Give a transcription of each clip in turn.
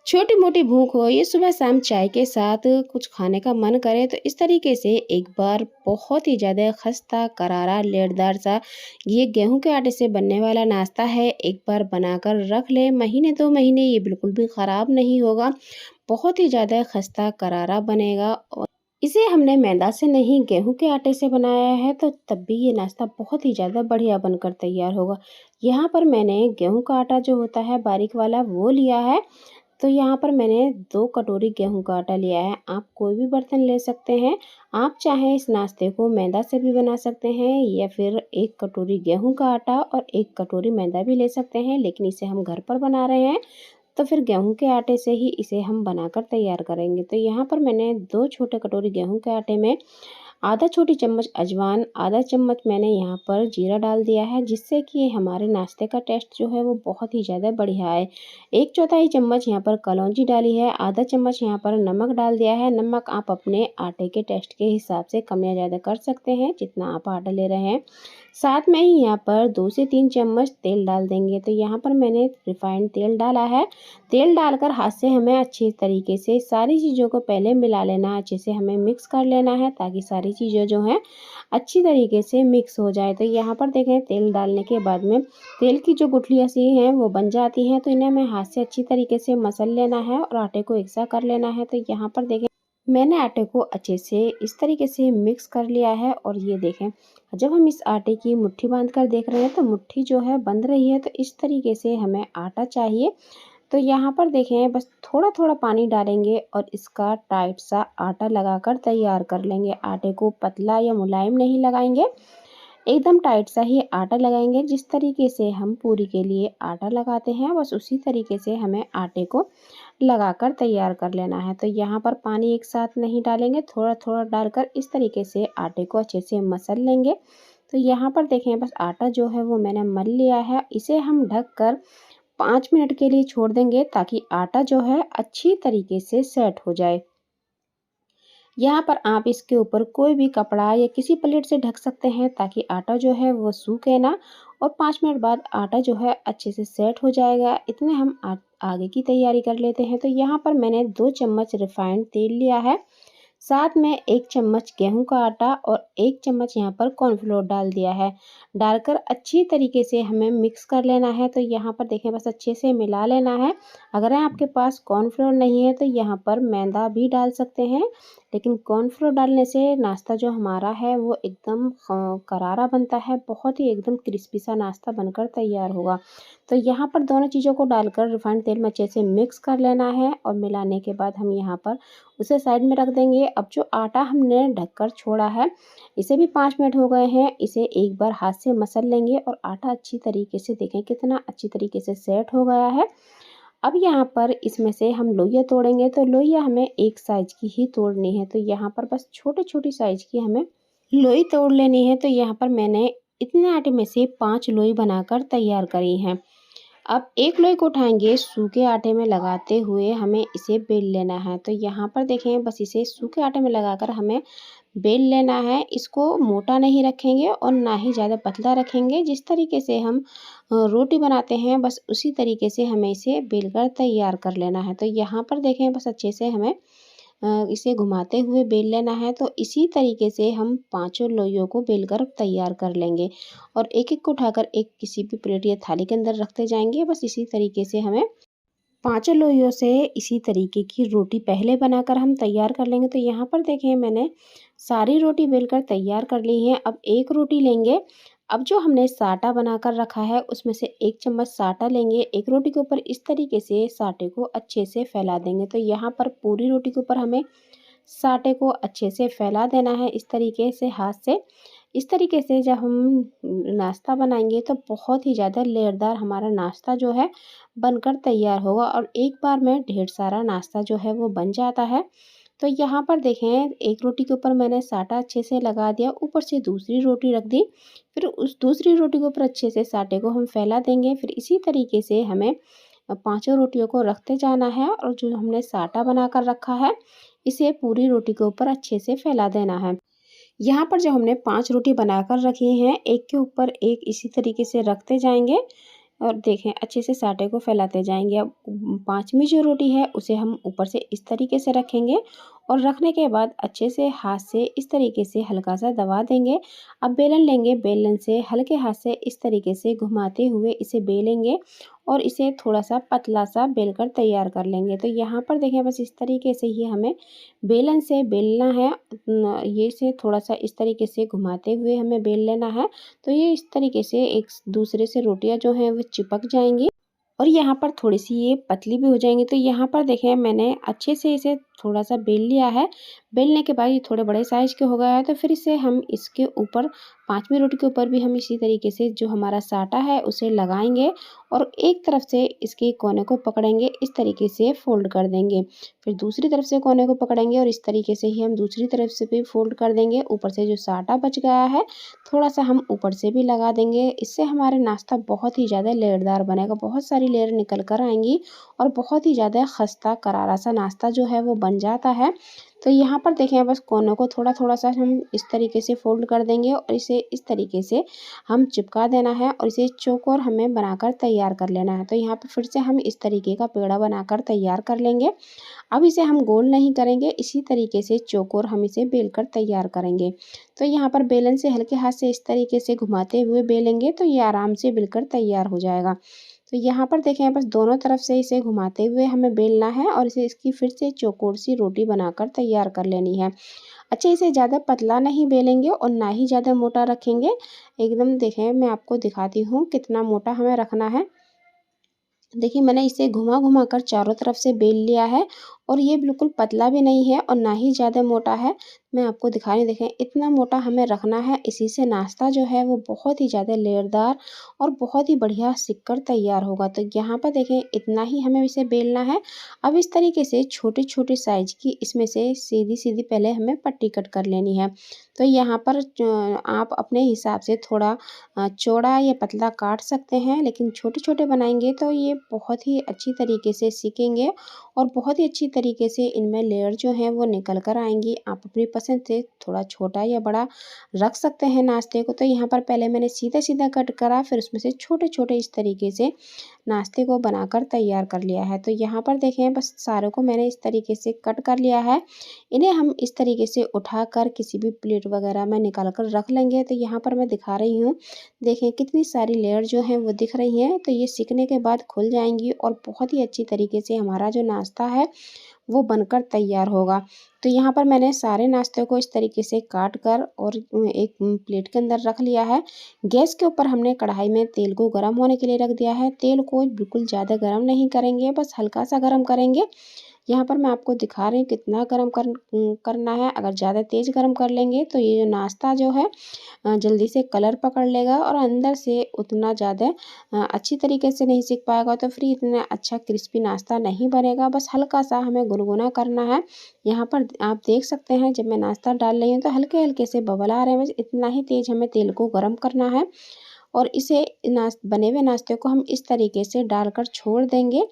छोटी मोटी भूख हो, ये सुबह शाम चाय के साथ कुछ खाने का मन करे तो इस तरीके से एक बार बहुत ही ज़्यादा खस्ता करारा लेरदार सा ये गेहूं के आटे से बनने वाला नाश्ता है। एक बार बनाकर रख ले, महीने 2 महीने ये बिल्कुल भी ख़राब नहीं होगा। बहुत ही ज़्यादा खस्ता करारा बनेगा और इसे हमने मैदा से नहीं गेहूं के आटे से बनाया है, तो तब भी ये नाश्ता बहुत ही ज़्यादा बढ़िया बनकर तैयार होगा। यहाँ पर मैंने गेहूं का आटा जो होता है बारीक वाला वो लिया है। तो यहाँ पर मैंने 2 कटोरी गेहूं का आटा लिया है। आप कोई भी बर्तन ले सकते हैं। आप चाहें इस नाश्ते को मैदा से भी बना सकते हैं या फिर 1 कटोरी गेहूं का आटा और 1 कटोरी मैदा भी ले सकते हैं, लेकिन इसे हम घर पर बना रहे हैं तो फिर गेहूं के आटे से ही इसे हम बनाकर तैयार करेंगे। तो यहाँ पर मैंने 2 छोटे कटोरी गेहूं के आटे में आधा छोटी चम्मच अजवाइन, आधा चम्मच मैंने यहाँ पर जीरा डाल दिया है, जिससे कि हमारे नाश्ते का टेस्ट जो है वो बहुत ही ज़्यादा बढ़िया है। 1/4 चम्मच यहाँ पर कलौंजी डाली है, आधा चम्मच यहाँ पर नमक डाल दिया है। नमक आप अपने आटे के टेस्ट के हिसाब से कम या ज़्यादा कर सकते हैं, जितना आप आटा ले रहे हैं। साथ में ही यहाँ पर 2 से 3 चम्मच तेल डाल देंगे। तो यहाँ पर मैंने रिफाइंड तेल डाला है। तेल डालकर हाथ से हमें अच्छी तरीके से सारी चीज़ों को पहले मिला लेना है, अच्छे से हमें मिक्स कर लेना है ताकि सारी चीज़ें जो हैं अच्छी तरीके से मिक्स हो जाए। तो यहाँ पर देखें तेल डालने के बाद में तेल की जो गुठलियाँ सी हैं वो बन जाती हैं, तो इन्हें हमें हाथ से अच्छी तरीके से मसल लेना है और आटे को एक सा कर लेना है। तो यहाँ पर देखें मैंने आटे को अच्छे से इस तरीके से मिक्स कर लिया है और ये देखें जब हम इस आटे की मुट्ठी बांध कर देख रहे हैं तो मुट्ठी जो है बंध रही है, तो इस तरीके से हमें आटा चाहिए। तो यहाँ पर देखें बस थोड़ा थोड़ा पानी डालेंगे और इसका टाइट सा आटा लगाकर तैयार कर लेंगे। आटे को पतला या मुलायम नहीं लगाएंगे, एकदम टाइट सा ही आटा लगाएंगे। जिस तरीके से हम पूरी के लिए आटा लगाते हैं बस उसी तरीके से हमें आटे को लगाकर तैयार कर लेना है। तो यहाँ पर पानी एक साथ नहीं डालेंगे, थोड़ा थोड़ा डालकर इस तरीके से आटे को अच्छे से मसल लेंगे। तो यहाँ पर देखें बस आटा जो है वो मैंने मल लिया है। इसे हम ढक कर 5 मिनट के लिए छोड़ देंगे ताकि आटा जो है अच्छी तरीके से सेट हो जाए। यहाँ पर आप इसके ऊपर कोई भी कपड़ा या किसी प्लेट से ढक सकते हैं ताकि आटा जो है वो सूखे ना, और 5 मिनट बाद आटा जो है अच्छे से सेट हो जाएगा। इतने हम आगे की तैयारी कर लेते हैं। तो यहाँ पर मैंने 2 चम्मच रिफाइंड तेल लिया है, साथ में 1 चम्मच गेहूं का आटा और 1 चम्मच यहाँ पर कॉर्नफ्लोर डाल दिया है। डालकर अच्छी तरीके से हमें मिक्स कर लेना है। तो यहाँ पर देखें बस अच्छे से मिला लेना है। अगर आपके पास कॉर्नफ्लोर नहीं है तो यहाँ पर मैदा भी डाल सकते हैं, लेकिन कॉर्नफ्लोर डालने से नाश्ता जो हमारा है वो एकदम करारा बनता है, बहुत ही एकदम क्रिस्पी सा नाश्ता बनकर तैयार होगा। तो यहाँ पर दोनों चीज़ों को डालकर रिफाइंड तेल में अच्छे से मिक्स कर लेना है और मिलाने के बाद हम यहाँ पर उसे साइड में रख देंगे। अब जो आटा हमने ढककर छोड़ा है इसे भी 5 मिनट हो गए हैं, इसे एक बार हाथ से मसल लेंगे और आटा अच्छी तरीके से देखें कितना अच्छी तरीके से सेट हो गया है। अब यहाँ पर इसमें से हम लोइयाँ तोड़ेंगे, तो लोइयाँ हमें एक साइज की ही तोड़नी है। तो यहाँ पर बस छोटे छोटी साइज की हमें लोई तोड़ लेनी है। तो यहाँ पर मैंने इतने आटे में से 5 लोई बनाकर तैयार करी हैं। अब एक लोई को उठाएंगे, सूखे आटे में लगाते हुए हमें इसे बेल लेना है। तो यहाँ पर देखें बस इसे सूखे आटे में लगाकर हमें बेल लेना है। इसको मोटा नहीं रखेंगे और ना ही ज़्यादा पतला रखेंगे। जिस तरीके से हम रोटी बनाते हैं बस उसी तरीके से हमें इसे बेल कर तैयार कर लेना है। तो यहाँ पर देखें बस अच्छे से हमें इसे घुमाते हुए बेल लेना है। तो इसी तरीके से हम पांचों लोइयों को बेलकर तैयार कर लेंगे और एक एक को उठाकर एक किसी भी प्लेट या थाली के अंदर रखते जाएंगे। बस इसी तरीके से हमें पांचों लोइयों से इसी तरीके की रोटी पहले बनाकर हम तैयार कर लेंगे। तो यहाँ पर देखें मैंने सारी रोटी बेलकर तैयार कर ली है। अब एक रोटी लेंगे, अब जो हमने साटा बनाकर रखा है उसमें से 1 चम्मच साटा लेंगे। एक रोटी के ऊपर इस तरीके से साटे को अच्छे से फैला देंगे। तो यहाँ पर पूरी रोटी के ऊपर हमें साटे को अच्छे से फैला देना है इस तरीके से हाथ से। इस तरीके से जब हम नाश्ता बनाएंगे तो बहुत ही ज़्यादा लेयरदार हमारा नाश्ता जो है बनकर तैयार होगा और एक बार में ढेर सारा नाश्ता जो है वो बन जाता है। तो यहाँ पर देखें एक रोटी के ऊपर मैंने साटा अच्छे से लगा दिया, ऊपर से दूसरी रोटी रख दी, फिर उस दूसरी रोटी के ऊपर अच्छे से साटे को हम फैला देंगे। फिर इसी तरीके से हमें पांचों रोटियों को रखते जाना है और जो हमने साटा बना कर रखा है इसे पूरी रोटी के ऊपर अच्छे से फैला देना है। यहाँ पर जो हमने 5 रोटी बनाकर रखी हैं एक के ऊपर एक इसी तरीके से रखते जाएंगे। और देखें अच्छे से आटे को फैलाते जाएंगे। अब पांचवी जो रोटी है उसे हम ऊपर से इस तरीके से रखेंगे और रखने के बाद अच्छे से हाथ से इस तरीके से हल्का सा दबा देंगे। अब बेलन लेंगे, बेलन से हल्के हाथ से इस तरीके से घुमाते हुए इसे बेलेंगे और इसे थोड़ा सा पतला सा बेलकर तैयार कर लेंगे। तो यहाँ पर देखें बस इस तरीके से ही हमें बेलन से बेलना है। ये से थोड़ा सा इस तरीके से घुमाते हुए हमें बेल लेना है। तो ये इस तरीके से एक दूसरे से रोटियां जो हैं वो चिपक जाएंगी और यहाँ पर थोड़ी-सी ये पतली भी हो जाएँगी। तो यहाँ पर देखें मैंने अच्छे से इसे थोड़ा-सा बेल लिया है। बेलने के बाद ये थोड़े बड़े साइज़ के हो गया है, तो फिर इसे हम इसके ऊपर 5वीं रोटी के ऊपर भी हम इसी तरीके से जो हमारा साटा है उसे लगाएँगे और एक तरफ से इसके कोने को पकड़ेंगे, इस तरीके से फ़ोल्ड कर देंगे। फिर दूसरी तरफ से कोने को पकड़ेंगे और इस तरीके से ही हम दूसरी तरफ से भी फ़ोल्ड कर देंगे। ऊपर से जो साटा बच गया है, थोड़ा-सा हम ऊपर से भी लगा देंगे। इससे हमारे नाश्ता बहुत ही ज़्यादा लेयरदार बनेगा, बहुत सारी लेयर निकल कर आएँगी और बहुत ही ज़्यादा खस्ता करारा सा नाश्ता जो है वो बन जाता है। तो यहाँ पर देखें बस कोनों को थोड़ा-थोड़ा सा हम इस तरीके से फ़ोल्ड कर देंगे और इसे इस तरीके से हम चिपका देना है और इसे चौकोर हमें बनाकर तैयार कर लेना है। तो यहाँ पे फिर से हम इस तरीके का पेड़ा बनाकर तैयार कर लेंगे। अब इसे हम गोल नहीं करेंगे, इसी तरीके से चौकोर हम इसे बेलकर तैयार करेंगे। तो यहाँ पर बेलन से हल्के हाथ से इस तरीके से घुमाते हुए बेलेंगे तो ये आराम से बिलकर तैयार हो जाएगा। तो यहाँ पर देखें बस दोनों तरफ से इसे घुमाते हुए हमें बेलना है और इसे इसकी फिर से चौकोर सी रोटी बनाकर तैयार कर लेनी है। अच्छा, इसे ज़्यादा पतला नहीं बेलेंगे और ना ही ज़्यादा मोटा रखेंगे। एकदम देखें मैं आपको दिखाती हूँ कितना मोटा हमें रखना है। देखिए मैंने इसे घुमा-घुमा कर चारों तरफ से बेल लिया है और ये बिल्कुल पतला भी नहीं है और ना ही ज़्यादा मोटा है। मैं आपको दिखा रही हूँ, देखें इतना मोटा हमें रखना है, इसी से नाश्ता जो है वो बहुत ही ज़्यादा लेयरदार और बहुत ही बढ़िया सिक कर तैयार होगा। तो यहाँ पर देखें इतना ही हमें इसे बेलना है। अब इस तरीके से छोटे-छोटे साइज़ की इसमें से सीधी-सीधी पहले हमें पट्टी कट कर लेनी है। तो यहाँ पर आप अपने हिसाब से थोड़ा चौड़ा या पतला काट सकते हैं, लेकिन छोटे-छोटे बनाएँगे तो ये बहुत ही अच्छी तरीके से सिकेंगे और बहुत ही अच्छी तरीके से इनमें लेयर जो हैं वो निकल कर आएँगी। आप अपनी पसंद से थोड़ा छोटा या बड़ा रख सकते हैं नाश्ते को। तो यहाँ पर पहले मैंने सीधा-सीधा कट करा, फिर उसमें से छोटे-छोटे इस तरीके से नाश्ते को बनाकर तैयार कर लिया है। तो यहाँ पर देखें बस सारों को मैंने इस तरीके से कट कर लिया है। इन्हें हम इस तरीके से उठाकर किसी भी प्लेट वगैरह में निकाल कर रख लेंगे। तो यहाँ पर मैं दिखा रही हूँ, देखें कितनी सारी लेयर जो हैं वो दिख रही हैं। तो ये सिकने के बाद खुल जाएँगी और बहुत ही अच्छी तरीके से हमारा जो नाश्ता है वो बनकर तैयार होगा। तो यहाँ पर मैंने सारे नाश्ते को इस तरीके से काट कर और एक प्लेट के अंदर रख लिया है। गैस के ऊपर हमने कढ़ाई में तेल को गर्म होने के लिए रख दिया है। तेल को बिल्कुल ज़्यादा गर्म नहीं करेंगे, बस हल्का सा गर्म करेंगे। यहाँ पर मैं आपको दिखा रही हूँ कितना करना है। अगर ज़्यादा तेज़ गर्म कर लेंगे तो ये जो नाश्ता जो है जल्दी से कलर पकड़ लेगा और अंदर से उतना ज़्यादा अच्छी तरीके से नहीं सिक पाएगा, तो फिर इतना अच्छा क्रिस्पी नाश्ता नहीं बनेगा। बस हल्का सा हमें गुनगुना करना है। यहाँ पर आप देख सकते हैं जब मैं नाश्ता डाल रही हूँ तो हल्के-हल्के से बबल आ रहे हैं, बस इतना ही तेज़ हमें तेल को गरम करना है और इसे बने हुए नाश्ते को हम इस तरीके से डालकर छोड़ देंगे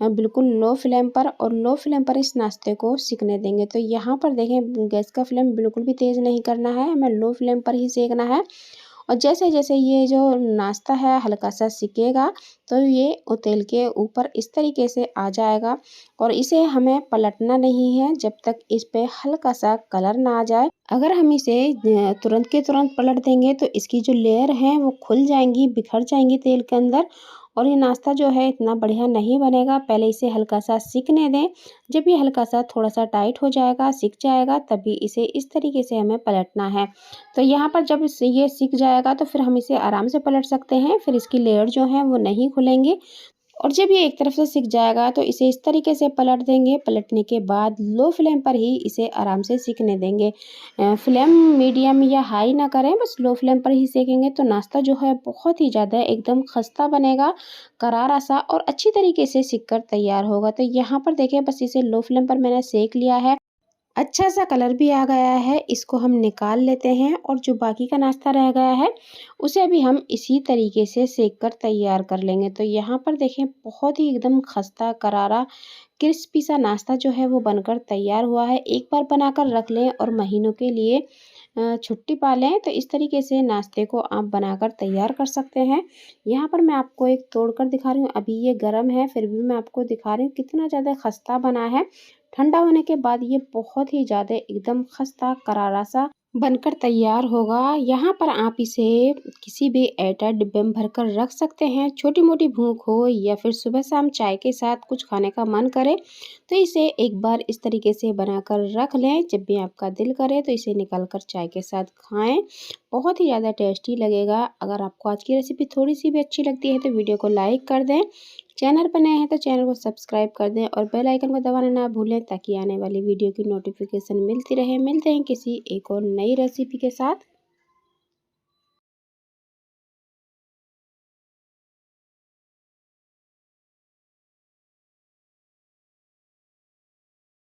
बिल्कुल लो फ्लेम पर, और लो फ्लेम पर इस नाश्ते को सिकने देंगे। तो यहाँ पर देखें गैस का फ्लेम बिल्कुल भी तेज़ नहीं करना है, हमें लो फ्लेम पर ही सेकना है। और जैसे-जैसे ये जो नाश्ता है हल्का-सा सिकेगा तो ये तेल के ऊपर इस तरीके से आ जाएगा और इसे हमें पलटना नहीं है जब तक इस पे हल्का-सा कलर ना आ जाए। अगर हम इसे तुरंत के तुरंत पलट देंगे तो इसकी जो लेयर हैं वो खुल जाएँगी, बिखर जाएँगी तेल के अंदर और ये नाश्ता जो है इतना बढ़िया नहीं बनेगा। पहले इसे हल्का-सा सिकने दें, जब ये हल्का-सा थोड़ा-सा टाइट हो जाएगा, सिक जाएगा, तभी इसे इस तरीके से हमें पलटना है। तो यहाँ पर जब ये सिक जाएगा तो फिर हम इसे आराम से पलट सकते हैं, फिर इसकी लेयर जो है वो नहीं खुलेंगी। और जब ये एक तरफ से सिक जाएगा तो इसे इस तरीके से पलट देंगे। पलटने के बाद लो फ्लेम पर ही इसे आराम से सिकने देंगे। फ्लेम मीडियम या हाई ना करें, बस लो फ्लेम पर ही सेकेंगे तो नाश्ता जो है बहुत ही ज़्यादा एकदम खस्ता बनेगा, करारा सा और अच्छी तरीके से सिक कर तैयार होगा। तो यहाँ पर देखिए बस इसे लो फ्लेम पर मैंने सेक लिया है। अच्छा सा कलर भी आ गया है, इसको हम निकाल लेते हैं और जो बाकी का नाश्ता रह गया है उसे भी हम इसी तरीके से सेक कर तैयार कर लेंगे। तो यहाँ पर देखें बहुत ही एकदम खस्ता करारा क्रिस्पी सा नाश्ता जो है वो बनकर तैयार हुआ है। एक बार बनाकर रख लें और महीनों के लिए छुट्टी पा लें तो इस तरीके से नाश्ते को आप बनाकर तैयार कर सकते हैं। यहाँ पर मैं आपको एक तोड़कर दिखा रही हूँ, अभी ये गर्म है फिर भी मैं आपको दिखा रही हूँ कितना ज़्यादा खस्ता बना है। ठंडा होने के बाद ये बहुत ही ज़्यादा एकदम खस्ता करारा सा बनकर तैयार होगा। यहाँ पर आप इसे किसी भी एयरटाइट डिब्बे में भरकर रख सकते हैं। छोटी-मोटी भूख हो या फिर सुबह-शाम चाय के साथ कुछ खाने का मन करे, तो इसे एक बार इस तरीके से बनाकर रख लें। जब भी आपका दिल करे तो इसे निकाल कर चाय के साथ खाएँ। बहुत ही ज़्यादा टेस्टी लगेगा। अगर आपको आज की रेसिपी थोड़ी-सी भी अच्छी लगती है तो वीडियो को लाइक कर दें। चैनल पर नए हैं तो चैनल को सब्सक्राइब कर दें और बेल आइकन को दबाना ना भूलें ताकि आने वाली वीडियो की नोटिफिकेशन मिलती रहे। मिलते हैं किसी एक और नई रेसिपी के साथ।